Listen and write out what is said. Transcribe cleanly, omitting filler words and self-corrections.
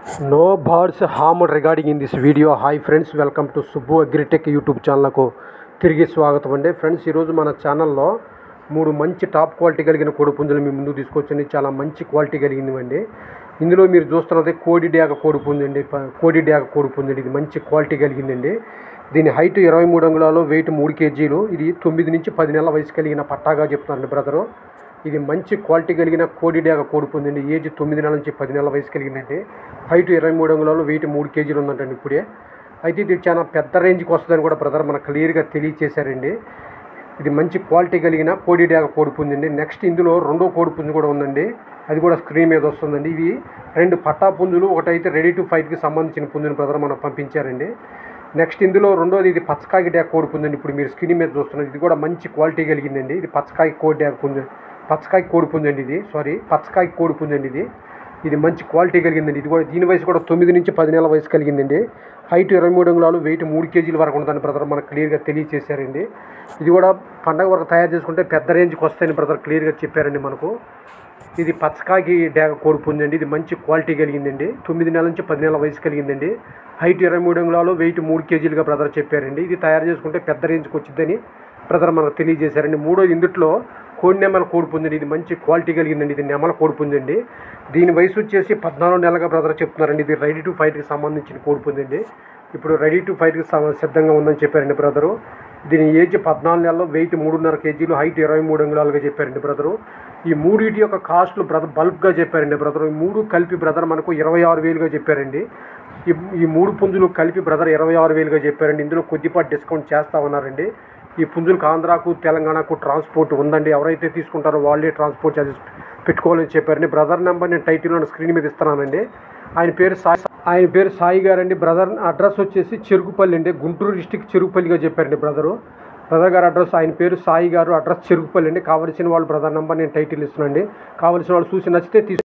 No birds harmed regarding in this video. Hi friends, welcome to Subbu Agritech YouTube channel को తిరిగి స్వాగతం అండి. Friends, ఈరోజు మన ఛానల్లో 3 మంచి టాప్ క్వాలిటీ కలిగిన కోడిపుంజులు మీ ముందుకు తీసుకొచ్చండి. చాలా మంచి క్వాలిటీ కలిగినవండి. ఇందులో మీరు చూస్తున్నది కోడి డ్యాగ కోడిపుంజండి. ఇది మంచి క్వాలిటీ కలిగిందండి. దీని హైట్ 23 అంగుళాలు, వెయిట్ 3 కేజీలు. ఇది 9 నుంచి 10 నెలల వయసు కలిగిన పట్టాగా చెప్తున్నారండి బ్రదరు. ఇది మంచి క్వాలిటీ కలిగిన కోడి డ్యాగ కోడిపుంజండి. ఏజ్ 9 నెలల నుంచి 10 నెలల వయసు కలిగిందండి. హైట్ 23 అంగుళాలు, వెయిట్ 3 కేజీలు ఉందంటండి ఇప్పుడే. అయితే ఇది చాలా పెద్ద రేంజ్కి వస్తుందని కూడా బ్రదర్ మనకు క్లియర్గా తెలియచేశారండి. ఇది మంచి క్వాలిటీ కలిగిన కోడి డ్యాగ కోడిపుంజండి. నెక్స్ట్ ఇందులో రెండో కోడిపుంజు కూడా ఉందండి. అది కూడా స్క్రీన్ మీద వస్తుందండి. ఇవి 2 పట్టా పుంజులు, ఒకటైతే రెడీ టు ఫైట్కి సంబంధించిన పుంజుని బ్రదర్ మనకు పంపించారండి. నెక్స్ట్ ఇందులో రెండోది ఇది పచ్చకాయ డ్యాగ కోడిపుంజండి. ఇప్పుడు మీరు స్క్రీన్ మీద చూస్తున్నది ఇది కూడా మంచి క్వాలిటీ కలిగిందండి. ఇది పచ్చకాయ కోడిపుంజండి. పచ్చకాయ కోడిపుంజండి. ఇది మంచి క్వాలిటీ కలిగిందండి. ఇది కూడా దీని వయసు కూడా 9 నుంచి 10 నెలల వయసు కలిగిందండి. హైట్ 23 అంగుళాలు, వెయిట్ 3 కేజీల వరకు ఉంటుందని బ్రదర్ మనకు క్లియర్గా తెలియచేశారండి. ఇది కూడా పండగ వరకు తయారు చేసుకుంటే పెద్ద రేంజ్కి వస్తాయని బ్రదర్ క్లియర్గా చెప్పారండి మనకు. ఇది పచ్చకాకి డ్యాగ కోడిపుంజండి. ఇది మంచి క్వాలిటీ కలిగిందండి. 9 నెలల నుంచి 10 నెలల వయసు కలిగిందండి. హైట్ 23 అంగుళాలు, వెయిట్ 3 కేజీలుగా బ్రదర్ చెప్పారండి. ఇది తయారు చేసుకుంటే పెద్ద రేంజ్కి వచ్చిందని బ్రదర్ మనకు తెలియజేశారండి. మూడోది ఇందుట్లో కోడి నెమల కోడిపుంజండి. ఇది మంచి క్వాలిటీ కలిగిందండి. ఇది నెమల కోడిపుంజండి. దీని వయసు వచ్చేసి 14 నెలలుగా బ్రదర్ చెప్తున్నారండి. ఇది రెడీ టు ఫైట్కి సంబంధించిన కోడిపుంజండి. ఇప్పుడు రెడీ టు ఫైట్కి సిద్ధంగా ఉందని చెప్పారండి బ్రదరు. దీని ఏజ్ 14 నెలలు, వెయిట్ 3.5 కేజీలు, హైట్ 23 అంగుళాలుగా చెప్పారండి బ్రదరు. ఈ మూడింటి యొక్క కాస్ట్లు బ్రదర్ బల్క్గా చెప్పారండి బ్రదరు. ఈ 3 కలిపి బ్రదర్ మనకు 26,000గా చెప్పారండి. ఈ 3 పుంజులు కలిపి బ్రదర్ 26,000గా చెప్పారండి. ఇందులో కొద్దిపాటి డిస్కౌంట్ చేస్తా ఉన్నారండి. ఈ పుంజులకు ఆంధ్రాకు, తెలంగాణకు ట్రాన్స్పోర్ట్ ఉందండి. ఎవరైతే తీసుకుంటారో వాళ్ళే ట్రాన్స్పోర్ట్ ఛార్జెస్ పెట్టుకోవాలని చెప్పారండి. బ్రదర్ నెంబర్ నేను టైటిల్లో స్క్రీన్ మీద ఇస్తున్నానండి. ఆయన పేరు సాయి గారండి. బ్రదర్ అడ్రస్ వచ్చేసి చెరుకుపల్లి అండి. గుంటూరు డిస్టిక్ చెరుకుపల్లిగా చెప్పారండి బ్రదర్ గారు అడ్రస్. ఆయన పేరు సాయి గారు, అడ్రస్ చెరుకుపల్లి అండి. కావలసిన వాళ్ళు బ్రదర్ నెంబర్ నేను టైటిల్ ఇస్తున్నానండి. కావలసిన వాళ్ళు చూసి నచ్చితే